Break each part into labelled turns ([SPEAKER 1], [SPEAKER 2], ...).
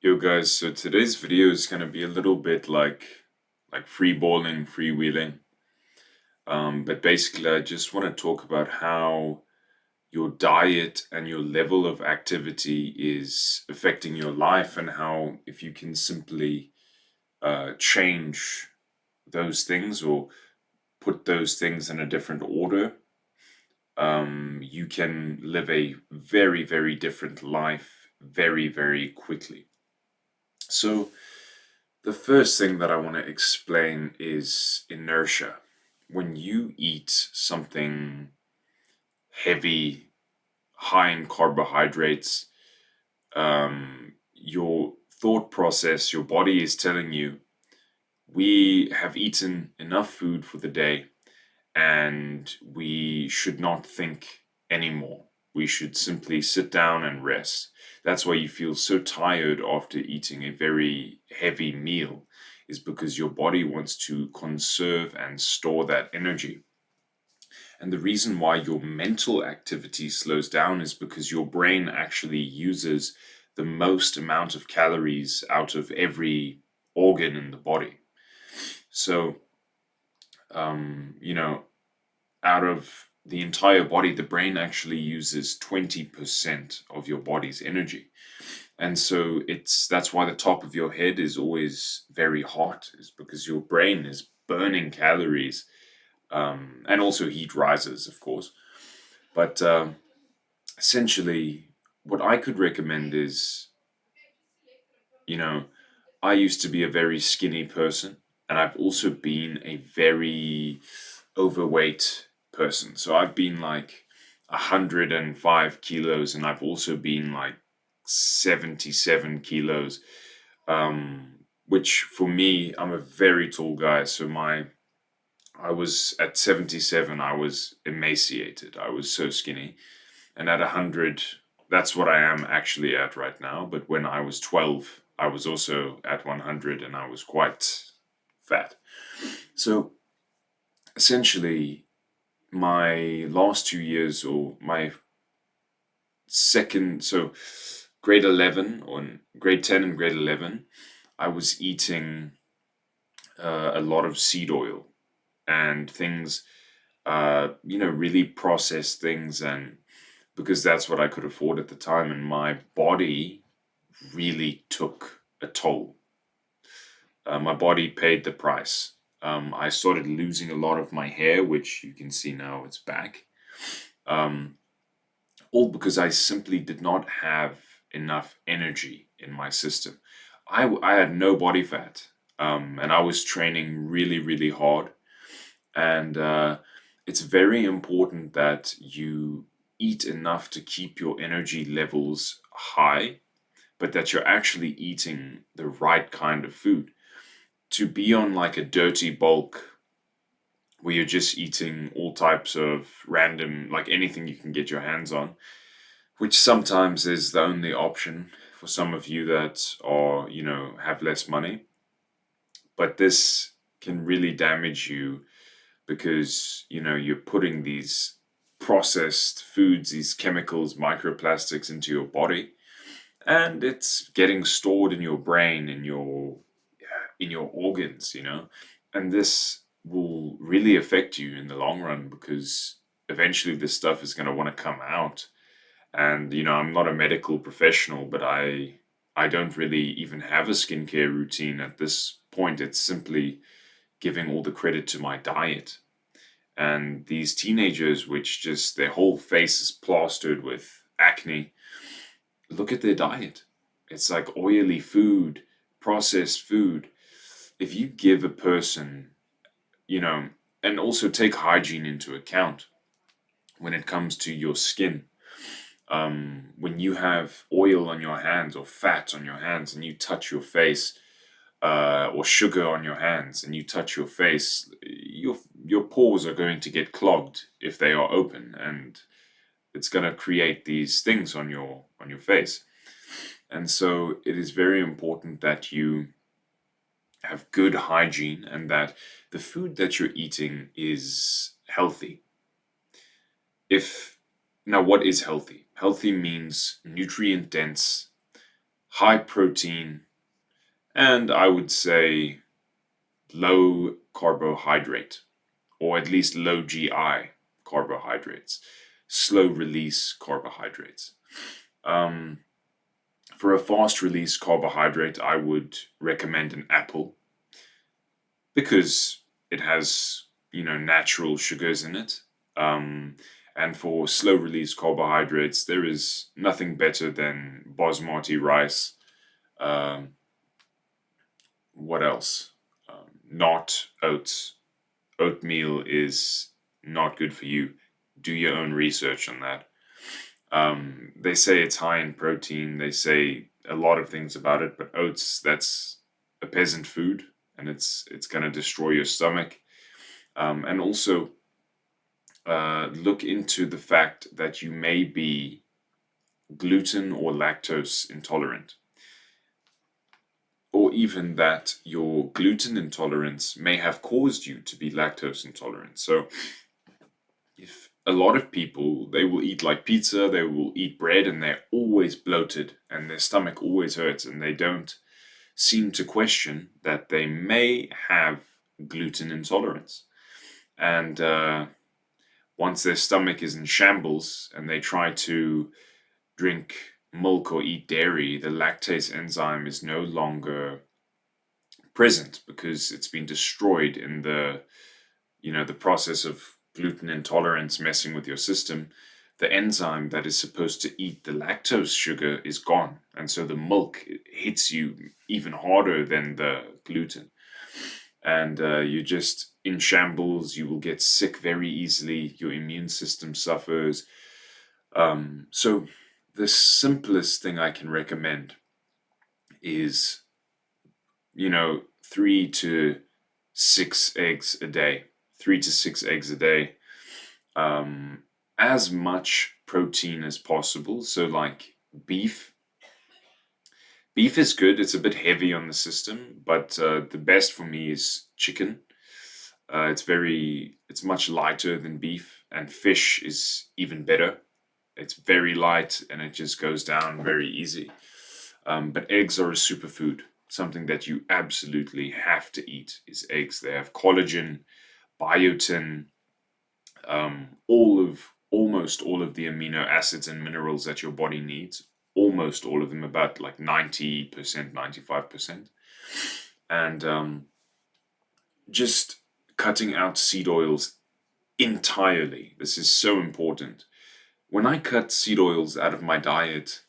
[SPEAKER 1] Yo guys, so today's video is gonna be a little bit like free balling, freewheeling. But basically I just want to talk about how your diet and your level of activity is affecting your life and how if you can simply change those things or put those things in a different order, you can live a very, very different life very, very quickly. So the first thing that I want to explain is inertia. When you eat something heavy, high in carbohydrates, your thought process, your body is telling you, we have eaten enough food for the day and we should not think anymore. We should simply sit down and rest. That's why you feel so tired after eating a very heavy meal, is because your body wants to conserve and store that energy. And the reason why your mental activity slows down is because your brain actually uses the most amount of calories out of every organ in the body. So, you know, out of the entire body, the brain actually uses 20% of your body's energy. And so that's why the top of your head is always very hot, is because your brain is burning calories, and also heat rises, of course. But essentially, what I could recommend is, you know, I used to be a very skinny person, and I've also been a very overweight person. So I've been like 105 kilos, and I've also been like 77 kilos. Which for me, I'm a very tall guy. So I was at 77, I was emaciated. I was so skinny. And at 100, that's what I am actually at right now. But when I was 12, I was also at 100 and I was quite fat. So essentially, my last 2 years, or my second, so grade 11 or grade 10 and grade 11, I was eating a lot of seed oil and things, really processed things, and because that's what I could afford at the time, and my body really took a toll. My body paid the price. I started losing a lot of my hair, which you can see now it's back. Um, all because I simply did not have enough energy in my system. I had no body fat, and I was training really, really hard. And it's very important that you eat enough to keep your energy levels high, but that you're actually eating the right kind of food. To be on like a dirty bulk where you're just eating all types of random, like anything you can get your hands on, which sometimes is the only option for some of you that are, have less money. But this can really damage you because, you're putting these processed foods, these chemicals, microplastics into your body, and it's getting stored in your brain, in your organs, and this will really affect you in the long run because eventually this stuff is going to want to come out. And I'm not a medical professional, but I don't really even have a skincare routine at this point. It's simply giving all the credit to my diet. And these teenagers, which just their whole face is plastered with acne, look at their diet. It's like oily food, processed food. If you give a person, you know, and also take hygiene into account when it comes to your skin. When you have oil on your hands or fat on your hands and you touch your face, or sugar on your hands and you touch your face, your pores are going to get clogged if they are open, and it's going to create these things on your face. And so it is very important that you have good hygiene and that the food that you're eating is healthy. If Now, what is healthy? Healthy means nutrient dense, high protein, and I would say low carbohydrate, or at least low GI carbohydrates, slow release carbohydrates. Um, for a fast release carbohydrate, I would recommend an apple because it has, natural sugars in it. Um, and for slow release carbohydrates, there is nothing better than basmati rice. Um, what else? Not oats. Oatmeal is not good for you. Do your own research on that. They say it's high in protein. They say a lot of things about it, but oats, that's a peasant food, and it's gonna destroy your stomach. And also, look into the fact that you may be gluten or lactose intolerant, or even that your gluten intolerance may have caused you to be lactose intolerant. So if a lot of people, they will eat like pizza, they will eat bread, and they're always bloated and their stomach always hurts, and they don't seem to question that they may have gluten intolerance. And once their stomach is in shambles and they try to drink milk or eat dairy, the lactase enzyme is no longer present because it's been destroyed in the process of gluten intolerance messing with your system. The enzyme that is supposed to eat the lactose sugar is gone, and so the milk hits you even harder than the gluten, and you're just in shambles. You will get sick very easily. Your immune system suffers. So the simplest thing I can recommend is, 3 to 6 eggs a day. 3 to 6 eggs a day. Um, as much protein as possible. So, like beef. Beef is good. It's a bit heavy on the system, but the best for me is chicken. It's much lighter than beef, and fish is even better. It's very light and it just goes down very easy. But eggs are a superfood. Something that you absolutely have to eat is eggs. They have collagen, biotin, almost all of the amino acids and minerals that your body needs. Almost all of them, about like 90%, 95%. And just cutting out seed oils entirely. This is so important. When I cut seed oils out of my diet,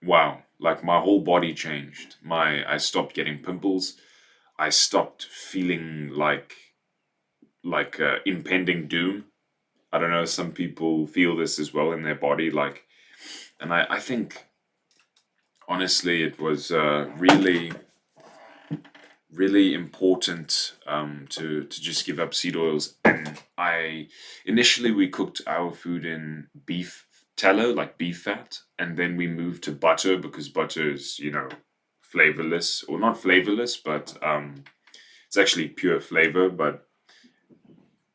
[SPEAKER 1] wow, like my whole body changed. I stopped getting pimples. I stopped feeling like impending doom. I don't know, some people feel this as well in their body, and I think honestly it was really important to just give up seed oils. And I initially we cooked our food in beef tallow, like beef fat, and then we moved to butter because butter is, flavorless, or not flavorless, but it's actually pure flavor, but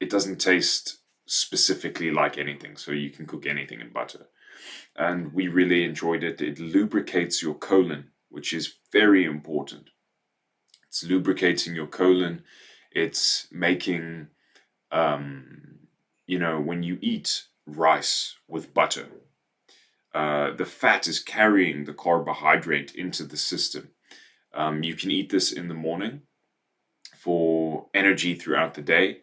[SPEAKER 1] it doesn't taste specifically like anything, so you can cook anything in butter. And we really enjoyed it. It lubricates your colon, which is very important. It's lubricating your colon. It's making, when you eat rice with butter, the fat is carrying the carbohydrate into the system. You can eat this in the morning for energy throughout the day.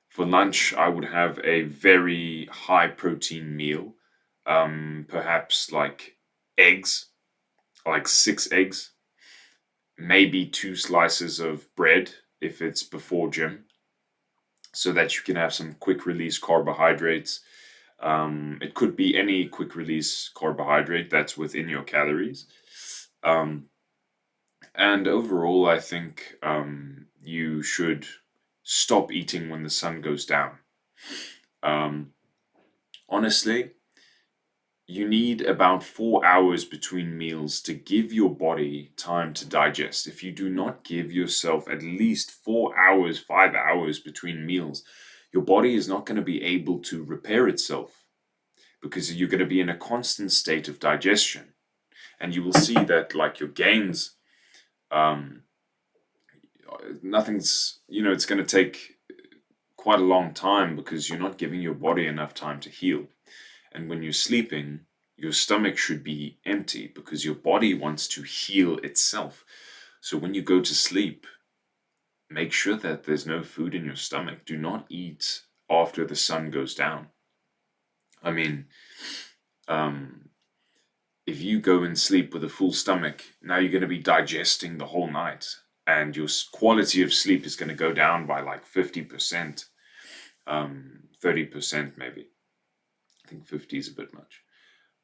[SPEAKER 1] For lunch, I would have a very high protein meal, perhaps like eggs, like 6 eggs, maybe 2 slices of bread if it's before gym, so that you can have some quick release carbohydrates. It could be any quick release carbohydrate that's within your calories. Um, and overall, I think you should stop eating when the sun goes down. Um, honestly, you need about 4 hours between meals to give your body time to digest. If you do not give yourself at least 4 hours, 5 hours between meals, your body is not going to be able to repair itself because you're going to be in a constant state of digestion. and you will see that like your gains, um, nothing's, it's going to take quite a long time because you're not giving your body enough time to heal. And when you're sleeping, your stomach should be empty because your body wants to heal itself. So when you go to sleep, make sure that there's no food in your stomach. Do not eat after the sun goes down. I mean, um, if you go and sleep with a full stomach, now you're going to be digesting the whole night, and your quality of sleep is going to go down by like 50%, 30% maybe. I think 50 is a bit much.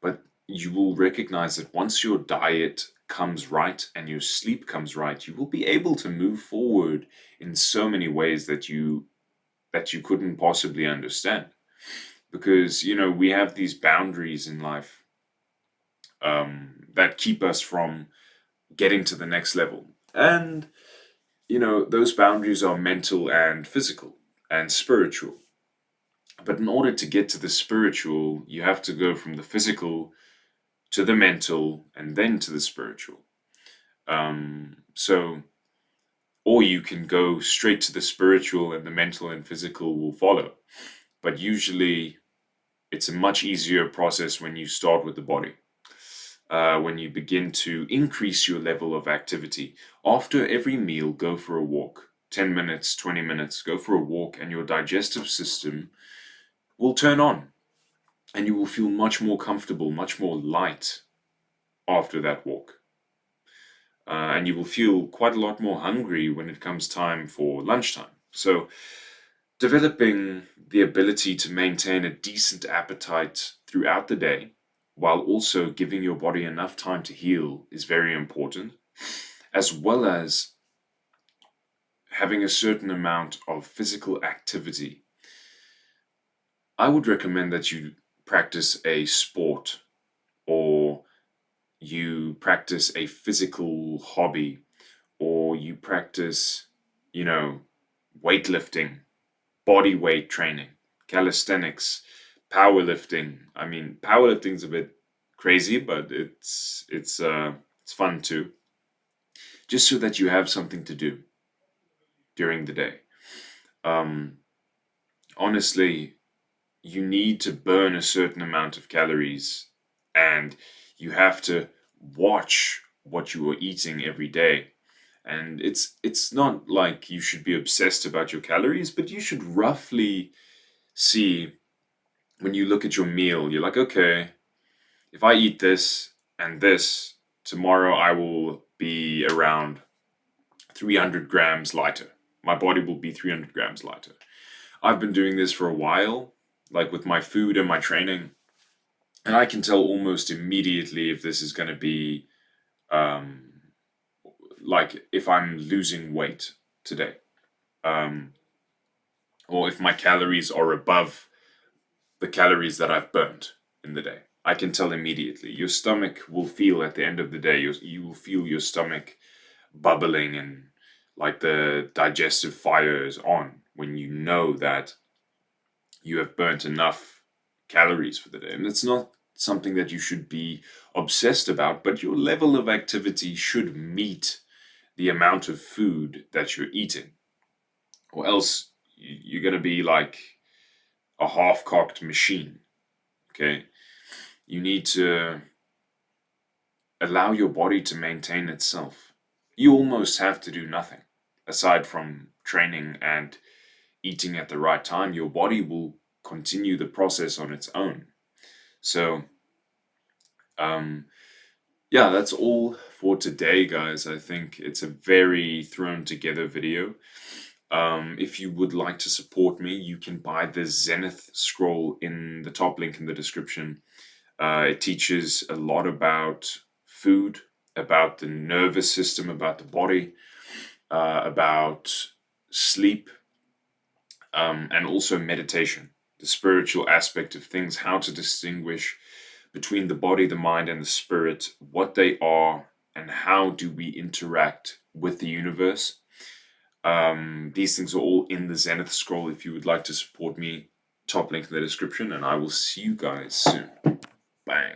[SPEAKER 1] But you will recognize that once your diet comes right and your sleep comes right, you will be able to move forward in so many ways that you couldn't possibly understand. Because we have these boundaries in life, that keep us from getting to the next level, and those boundaries are mental and physical and spiritual. But in order to get to the spiritual, you have to go from the physical to the mental and then to the spiritual. So, or you can go straight to the spiritual and the mental and physical will follow. But usually, it's a much easier process when you start with the body. When you begin to increase your level of activity. After every meal, go for a walk. 10 minutes, 20 minutes, go for a walk, and your digestive system will turn on. And you will feel much more comfortable, much more light after that walk. And you will feel quite a lot more hungry when it comes time for lunchtime. So, developing the ability to maintain a decent appetite throughout the day while also giving your body enough time to heal is very important, as well as having a certain amount of physical activity. I would recommend that you practice a sport or you practice a physical hobby or you practice, you know, weightlifting, body weight training, calisthenics, powerlifting. I mean, powerlifting's a bit crazy, but it's fun too. Just so that you have something to do during the day. Um, Honestly, you need to burn a certain amount of calories, and you have to watch what you are eating every day. And it's not like you should be obsessed about your calories, but you should roughly see, when you look at your meal, you're like, okay, if I eat this and this, tomorrow I will be around 300 grams lighter. My body will be 300 grams lighter. I've been doing this for a while, like with my food and my training, and I can tell almost immediately if this is going to be, um, like if I'm losing weight today, um, or if my calories are above the calories that I've burnt in the day. I can tell immediately. Your stomach will feel at the end of the day, you will feel your stomach bubbling and like the digestive fire is on when you know that you have burnt enough calories for the day. And it's not something that you should be obsessed about, but your level of activity should meet the amount of food that you're eating, or else you're going to be like a half cocked machine. Okay. You need to allow your body to maintain itself. You almost have to do nothing aside from training and eating at the right time. Your body will continue the process on its own. So, um, yeah, that's all for today, guys. I think it's a very thrown together video. If you would like to support me, you can buy the Zenith scroll in the top link in the description. It teaches a lot about food, about the nervous system, about the body, about sleep, and also meditation, the spiritual aspect of things, how to distinguish between the body, the mind, and the spirit, what they are, and how do we interact with the universe. These things are all in the Zenith scroll if you would like to support me. Top link in the description, and I will see you guys soon. Bang.